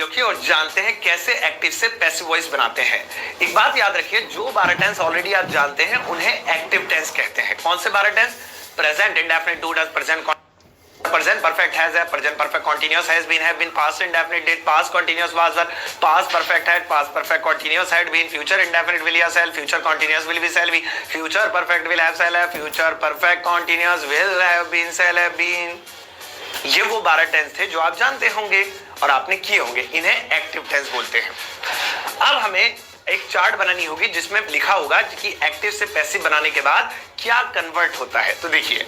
Video की और जानते हैं कैसे एक्टिव से पैसिव वॉइस बनाते हैं। एक बात याद रखिए, जो 12 टेंस ऑलरेडी आप जानते हैं उन्हें एक्टिव टेंस कहते हैं। कौन से 12 tense? Present, indefinite, do, does, present perfect, has have, present perfect continuous, has been, past indefinite, did, past continuous was were, past perfect had, past perfect continuous had been, future indefinite will या shall, future continuous will be shall be, future perfect will have shall have, future perfect continuous will have been shall have been. ये वो 12 tense थे जो आप जानते होंगे और आपने किए होंगे, इन्हें एक्टिव टेंस बोलते हैं। अब हमें एक चार्ट बनानी होगी जिसमें लिखा होगा कि एक्टिव से पैसिव बनाने के बाद क्या कन्वर्ट होता है। तो देखिए,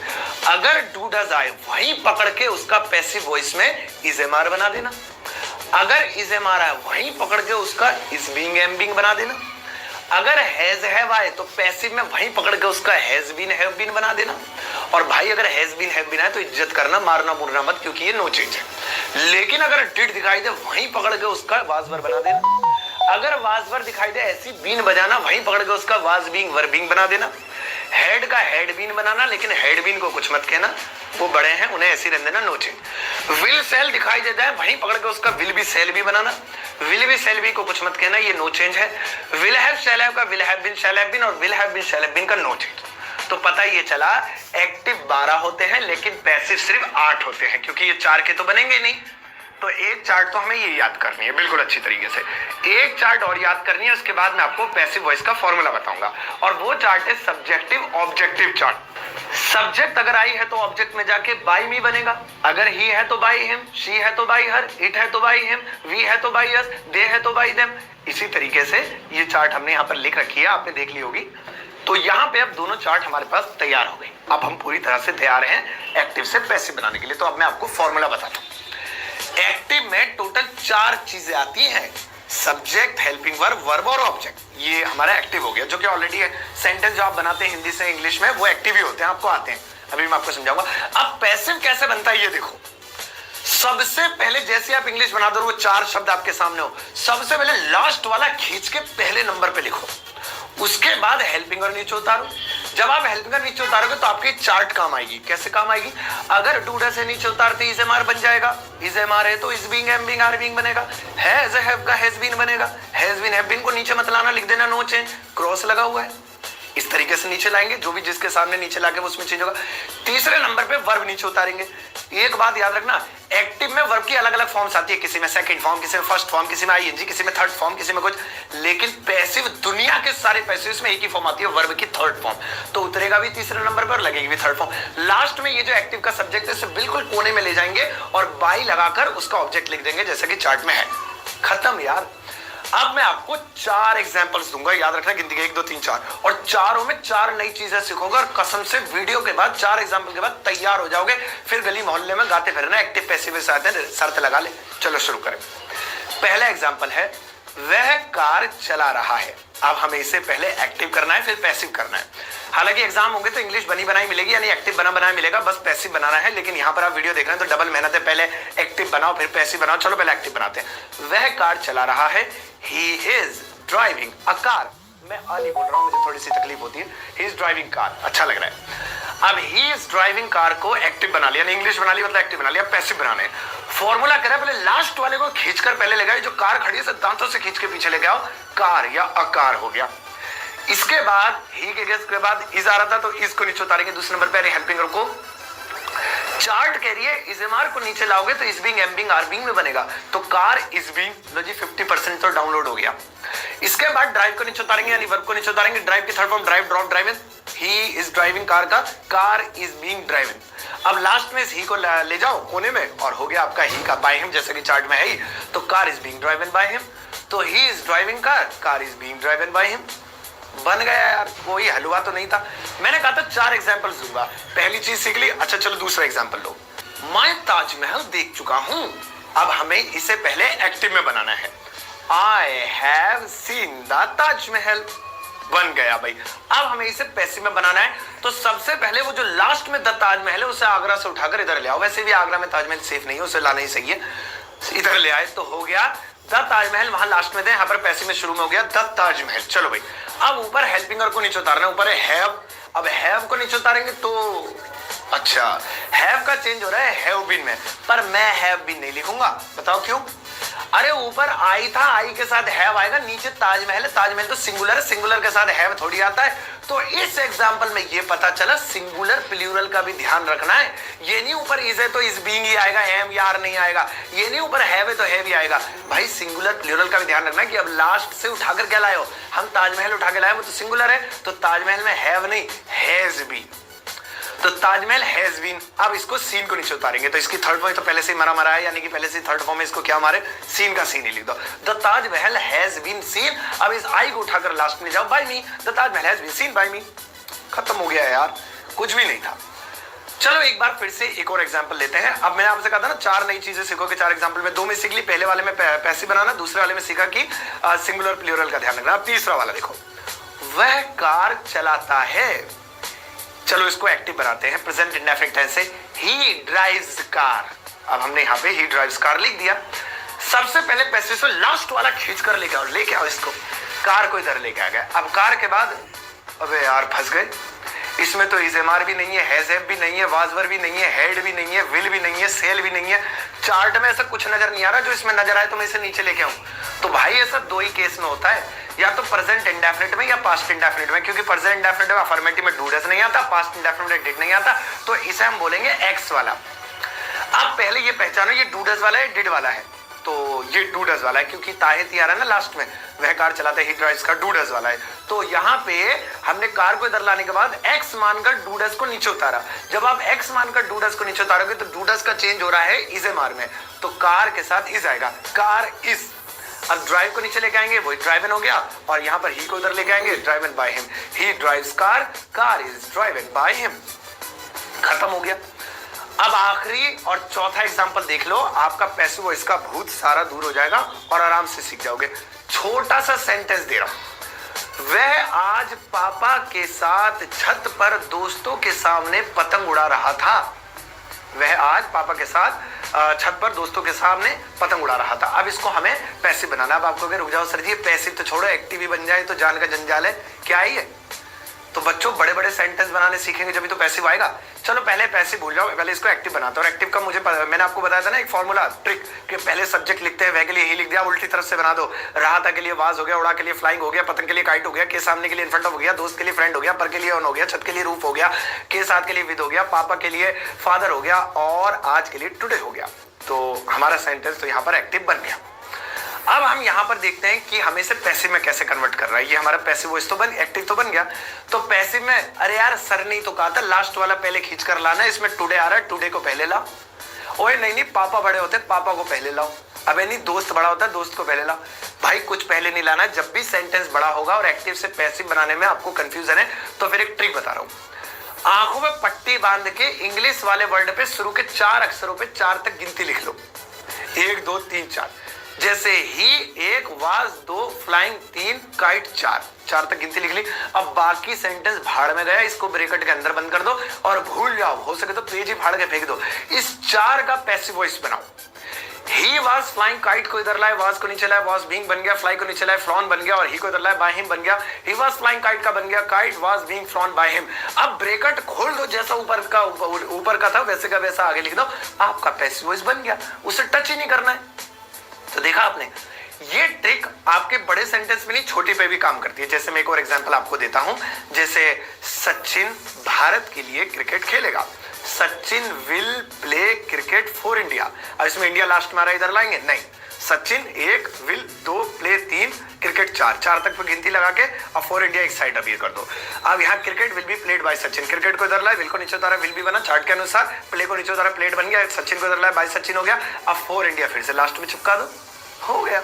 अगर डू डज आए वहीं पकड़ के उसका पैसिव वॉइस में इज एम आर बना देना, अगर इज एम आर आए वहीं पकड़ के उसका इज बीइंग एम बीइंग बना देना, अगर हैज हैव आए तो पैसिव में वहीं पकड़ के उसका हैज बीन हैव बीन बना देना, और भाई अगर हैज बीन हैव बीन आए तो इज्जत करना, मारना मुरना मत, क्योंकि ये नो चेंज है। लेकिन अगर डिड दिखाई दे वहीं पकड़ के उसका वाज वर बना देना, अगर वाज वर दिखाई दे ऐसी बीन बजाना, वहीं पकड़ के उसका वाज बीइंग वर बीइंग बना देना, हेड का हेड बीन बनाना, लेकिन हेड बीन को कुछ मत कहना, वो बड़े हैं उन्हें ऐसी रहने देना, नो चेंज। विल सेल दिखाई देता है वहीं पकड़ के उसका विल बी सेल भी बनाना, विल बी सेल भी को कुछ मत कहना, ये नो चेंज है। विल हैव शैल हैव का will have been shall have been और will have been shall have been का नो चेंज। तो पता ये चला एक्टिव 12 होते हैं लेकिन पैसिव सिर्फ 8 होते हैं, क्योंकि ये 4 के तो बनेंगे नहीं। तो एक चार्ट तो हमें ये याद करनी है बिल्कुल अच्छी तरीके से, एक चार्ट और याद करनी है, उसके बाद मैं आपको पैसिव वॉइस का फॉर्मूला बताऊंगा, और वो चार्ट है सब्जेक्टिव ऑब्जेक्टिव चार्ट। सब्जेक्ट अगर आई है तो ऑब्जेक्ट में जाके बाय मी बनेगा, अगर ही है तो बाय हिम, शी है तो बाय हर, इट है तो बाय हिम, वी है तो बाय अस, दे है तो बाय देम। इसी तरीके से ये चार्ट हमने यहाँ पर लिख रखी है, आपने देख ली होगी। तो यहाँ पे अब दोनों चार्ट हमारे पास तैयार हो गई। अब हम पूरी तरह से तैयार हैं एक्टिव से पैसिव बनाने के लिए। तो अब मैं आपको फॉर्मूला बताता हूँ। एक्टिव में टोटल 4 चीजें आती हैं, सब्जेक्ट, हेल्पिंग वर्ब, वर्ब और ऑब्जेक्ट। ये हमारा एक्टिव हो गया, जो कि ऑलरेडी है। सेंटेंस जो आप बनाते हैं हिंदी से इंग्लिश में वो एक्टिव ही होते हैं, आपको आते हैं, अभी मैं आपको समझाऊंगा। अब पैसिव कैसे बनता है ये देखो। सबसे पहले जैसे आप इंग्लिश बना दो, वो 4 शब्द आपके सामने हो, सबसे पहले लास्ट वाला खींच के पहले नंबर पे लिखो, उसके बाद हेल्पिंग और नीचे उतारो। जब आप हेल्पिंग और नीचे उतारोगे तो आपकी चार्ट काम आएगी। कैसे काम आएगी? अगर डूडा से नीचे उतारते इज एम आर बन जाएगा, इज एम आर है तो is being am being are being बनेगा, हैज हैव का हैज बीन बनेगा, हैज बीन हैव बीन को नीचे मत लाना, लिख देना नो चेंज, क्रॉस लगा हुआ है। इस तरीके से नीचे लाएंगे, जो भी जिसके सामने नीचे लाके उसमें चेंज होगा। तीसरे नंबर पे वर्ब नीचे उतारेंगे। एक बात याद रखना, एक्टिव में वर्ब की अलग अलग फॉर्म्स आती है, किसी में सेकंड फॉर्म, किसी में फर्स्ट फॉर्म, किसी में आईएनजी, किसी में थर्ड फॉर्म, किसी में कुछ। लेकिन पैसिव, दुनिया के सारे पैसिव में एक ही फॉर्म आती है, वर्ब की थर्ड फॉर्म। तो उतरेगा भी तीसरे नंबर पर और लगेगी भी थर्ड फॉर्म। लास्ट में ये जो एक्टिव का सब्जेक्ट है इसे बिल्कुल कोने में ले जाएंगे और बाई लगाकर उसका ऑब्जेक्ट लिख देंगे, जैसे कि चार्ट में है। खत्म यार। अब मैं आपको 4 एग्जांपल्स दूंगा, याद रखना, गिनती के 1 2 3 4, और चारों में 4 नई चीजें सीखोगे और कसम से वीडियो के बाद 4 एग्जांपल के बाद तैयार हो जाओगे। फिर गली मोहल्ले में गाते फिरना एक्टिव पैसिव साथ हैं, शर्त लगा ले। चलो शुरू करें। पहला एग्जांपल है, वह कार चला रहा है। अब हमें इसे पहले एक्टिव करना है फिर पैसिव करना है। हालांकि एग्जाम होंगे तो इंग्लिश बनी बनाई मिलेगी, यानी एक्टिव बना बनाया मिलेगा, बस पैसिव बनाना है। लेकिन यहाँ पर आप वीडियो देख रहे हैं तो डबल मेहनत है, पहले एक्टिव बनाओ फिर पैसिव बनाओ। चलो पहले एक्टिव बनाते हैं। वह कार चला रहा है, he is driving a car। मैं नहीं बोल रहा हूं, मुझे थोड़ी सी तकलीफ होती है। he is driving car अच्छा लग रहा है। अब he is driving car को एक्टिव बना लिया, इंग्लिश बना लिया, मतलब एक्टिव बना लिया। पैसिव बनाने है, फॉर्मूला कह रहा है पहले लास्ट वाले को खींचकर पहले ले गए, जो कार खड़ी है दांतों से खींच के पीछे ले आओ, कार या अकार हो गया। इसके बाद ही के बाद इज आ रहा था तो इसको नीचे उतारेंगे दूसरे नंबर पे, हेल्पिंग को। चार्ट कह रही है इज एम आर को नीचे लाओगे तो is being am being are being में बनेगा, तो कार इज बीइंग, लो जी 50% तो डाउनलोड हो गया। इसके बाद ड्राइव को नीचे उतारेंगे, यानी वर्ब को नीचे उतारेंगे। ड्राइव की third form drive, drop, driving. He is driving car का, कार इज बीइंग ड्राइविंग। अब लास्ट में इस ही को ले जाओ कोने में और हो गया आपका ही का बाय हिम, जैसे कि चार्ट में है ही, तो car is being driven by him. तो he is driving car, car is being driven by him. बन गया यार, कोई हलवा तो नहीं था। मैंने कहा था 4 एग्जांपल्स दूंगा, पहली चीज सीख ली। अच्छा चलो दूसरा एग्जांपल लो। मैं ताजमहल देख चुका हूं। अब हमें इसे पहले एक्टिव में बनाना है। I have seen the Taj Mahal बन गया भाई। अब हमें इसे पैसिव में बनाना है, तो सबसे पहले वो जो लास्ट में द ताजमहल है उसे आगरा से उठाकर इधर ले आओ। वैसे भी आगरा में ताजमहल सेफ नहीं है, उसे लाना ही सही है। इधर ले आए तो हो गया द ताजमहल, वहां लास्ट में थे, यहाँ पर पैसिव में शुरू में हो गया द ताजमहल। चलो भाई, अब ऊपर हेल्पिंगर को नीचे उतारना, ऊपर है हैव। अब हैव को नीचे उतारेंगे तो अच्छा, हैव का चेंज हो रहा है हैव बीन में, पर मैं हैव बीन नहीं लिखूंगा। बताओ क्यों? अरे ऊपर आई था, आई के साथ हैव आएगा, नीचे ताजमहल है, ताजमहल तो सिंगुलर है, सिंगुलर के साथ हैव थोड़ी आता है। तो इस एग्जांपल में ये पता चला सिंगुलर प्लूरल का भी ध्यान रखना है। ये नहीं ऊपर इज है तो इज बीइंग ही आएगा, एम या आर नहीं आएगा। ये नहीं ऊपर हैव है तो हैव ही आएगा। भाई सिंगुलर प्लूरल का भी ध्यान रखना है कि अब लास्ट से उठाकर क्या लाए हो, हम ताजमहल उठा के लाए, वो तो सिंगुलर है, तो ताजमहल में हैव नहीं हैज बीन, तो ताजमहल हैज बीन। अब इसको सीन को नीचे उतारेंगे तो इसकी थर्ड फॉर्म तो पहले से ही मरा है, यानी कि पहले से थर्ड फॉर्म में इसको क्या मारे, सीन का सीन ही लिख दो। The Taj Mahal has been seen. अब इस आई को उठाकर लास्ट में जाओ, by me, the Taj Mahal has been seen by me. खत्म हो गया यार, कुछ भी नहीं था। चलो एक बार फिर से एक और एग्जांपल लेते हैं। अब मैंने आपसे कहा था ना 4 नई चीजें सीखोगे, 4 एग्जांपल में 2 में सीख ली, पहले वाले में पैसिव बनाना, दूसरे वाले में सीखा कि सिंगुलर प्लूरल का ध्यान रखना। अब तीसरा वाला देखो, वह कार चलाता है। चलो इसको एक्टिव बनाते हैं, प्रेजेंट इंडेफिनिट टेंस से, ही ड्राइव्स कार। अब हमने यहाँ पे ही ड्राइव्स कार लिख दिया। सबसे पहले पैसिव से लास्ट वाला खींच कर लेके आओ इसको, कार को इधर लेके आ गया। अब कार के बाद अबे यार फंस गए, इसमें तो इज एम आर भी नहीं है, हैज हैव भी नहीं है, वाजवर भी नहीं है, हेड भी नहीं है, विल भी नहीं है, सेल भी नहीं है। चार्ट में ऐसा कुछ नजर नहीं आ रहा, जो इसमें नजर आए तो मैं इसे नीचे लेके आऊं। तो भाई ऐसा 2 ही केस में होता है, या तो प्रेजेंट इंडेफिनिट में या पास्ट इंडेफिनिट में, क्योंकि प्रेजेंट इंडेफिनिट में अफर्मेटिव में डू डज नहीं आता, पास्ट इंडेफिनिट में डिड नहीं आता, तो इसे हम बोलेंगे एक्स वाला। अब पहले ये पहचानो ये डू डज वाला है, डिड वाला है, तो ये डू डज वाला है क्योंकि ताहित आ रहा है ना लास्ट में, वह कार चलाता है, ही ड्राइव्स का डू डज वाला है। तो यहाँ पे हमने कार को इधर लाने के बाद एक्स मानकर डू डज को नीचे उतारा। जब आप एक्स मानकर डू डज को नीचे उतारोगे तो डू डज का चेंज हो रहा है इज एम आर में, तो कार के साथ इज आएगा, कार इज। अब ड्राइव को नीचे लेके आएंगे, वही ड्राइवन हो गया, और यहाँ पर ही को इधर लेके आएंगे, driven by him, he drives car, car is driven by him. खत्म हो गया। अब आखिरी और चौथा एग्जांपल देख लो, आपका पैसिव वॉइस का भूत सारा दूर हो जाएगा और आराम से सीख जाओगे। छोटा सा सेंटेंस दे रहा हूं, वह आज पापा के साथ छत पर दोस्तों के सामने पतंग उड़ा रहा था। वह आज पापा के साथ छत पर दोस्तों के सामने पतंग उड़ा रहा था। अब इसको हमें पैसिव बनाना। अब आपको रुक जाओ सर जी, पैसिव तो छोड़ो, एक्टिव ही बन जाए तो जान का जंजाल है, क्या ही है। तो बच्चों बड़े बड़े सेंटेंस बनाने सीखेंगे जब तो पैसिव आएगा। चलो पहले पैसिव भूल जाओ, पहले इसको एक्टिव बनाता हूं। एक्टिव का मैंने आपको बताया था ना एक फॉर्मूला ट्रिक, कि पहले सब्जेक्ट लिखते हैं, वह के लिए ही लिख दिया, उल्टी तरफ से बना दो। रहा था के लिए वाज हो गया, उड़ा के लिए फ्लाइंग हो गया, पतंग के लिए काइट हो गया, के सामने के लिए इनफ्रंट हो गया, दोस्त के लिए फ्रेंड हो गया, पर के लिए ऑन हो गया, छत के लिए रूफ हो गया, के साथ के लिए विद हो गया, पापा के लिए फादर हो गया, और आज के लिए टुडे हो गया। तो हमारा सेंटेंस तो यहाँ पर एक्टिव बन गया। अब हम यहाँ पर देखते हैं कि हमें से पैसिव में कैसे कन्वर्ट कर रहा है। ये हमारा पैसिव वॉइस तो एक्टिव तो बन गया। तो पैसिव में अरे यार सर नहीं तो कहा था लास्ट वाला पहले खींच कर लाना, इसमें टुडे आ रहा है, टुडे को पहले लाओ। ओए नहीं पापा बड़े होते, पापा को पहले लाओ। अबे नहीं दोस्त बड़ा होता है, दोस्त को पहले लाओ। भाई कुछ पहले नहीं लाना। जब भी सेंटेंस बड़ा होगा और एक्टिव से पैसिव बनाने में आपको कंफ्यूजन है तो फिर एक ट्रिक बता रहा हूं। आंखों में पट्टी बांध के इंग्लिश वाले वर्ड पे शुरू के 4 अक्षरों पे 4 तक गिनती लिख लो, 1 2 3 4। जैसे ही 1, वाज 2, फ्लाइंग 3, काइट 4 तक गिनती लिख ली। अब बाकी सेंटेंस भाड़ में गया, इसको ब्रैकेट के अंदर बंद कर दो और भूल जाओ, हो सके तो पेज ही फाड़ के फेंक दो। इस 4 का पैसिव वॉइस बनाओ। ही वाज फ्लाइंग, काइट को इधर लाए, वाज को नीचे लाए, वाज बीइंग बन गया, फ्लाई को नीचे लाए, फ्लॉन बन गया, और ही को इधर लाए, बाय हिम बन गया। ही वाज फ्लाइंग काइट का बन गया, kite was being flown by him. अब ब्रैकेट खोल दो, जैसा ऊपर का था वैसे का वैसा आगे लिख दो, आपका पैसिव वॉइस बन गया, उसे टच ही नहीं करना है। तो देखा आपने, ये ट्रिक आपके बड़े सेंटेंस में नहीं छोटे पे भी काम करती है। जैसे मैं एक और एग्जांपल आपको देता हूं, जैसे सचिन भारत के लिए क्रिकेट खेलेगा। Sachin will play cricket for India. अब इसमें इंडिया लास्ट में आ रहा है, इधर लाएंगे नहीं। सचिन 1, विल 2, प्ले 3, क्रिकेट 4 तक पे गिनती लगा के अब फॉर इंडिया एक साइड अब ये कर दो। अब यहाँ cricket will be played by Sachin, cricket को इधर लाए, विल को नीचे उतारा, विल भी बना चार्ट के अनुसार, प्ले को नीचे उतारा, प्लेड बन गया, सचिन को इधर लाए, बाय सचिन हो गया। अब फॉर इंडिया फिर से लास्ट में चिपका दो, हो गया।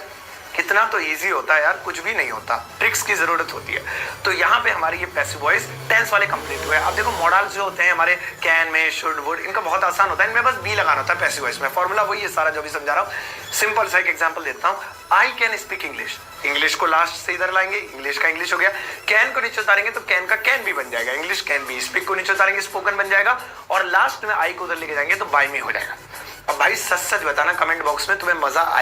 कितना तो इजी होता है यार, कुछ भी नहीं होता, ट्रिक्स की जरूरत होती है। तो यहाँ पे हमारी ये पैसिव वॉइस टेंस वाले कंप्लीट हुए। अब देखो मॉडल्स जो होते हैं हमारे कैन में, शुड, वुड, इनका बहुत आसान होता है, इनमें बस बी लगाना होता है पैसिव वॉइस में। फॉर्मूला वही है सारा जो भी समझा रहा हूँ। सिंपल सा एक एग्जांपल देता हूँ, I can speak English. English को लास्ट से इधर लाएंगे, इंग्लिश का इंग्लिश हो गया। कैन को नीचे उतारेंगे तो कैन का कैन भी बन जाएगा, इंग्लिश कैन बी। स्पीक को नीचे उतारेंगे, स्पोकन बन जाएगा, और लास्ट में आई को उधर लेके जाएंगे तो बाय में हो जाएगा। अब भाई सच सच बताना कमेंट बॉक्स में, तुम्हें मजा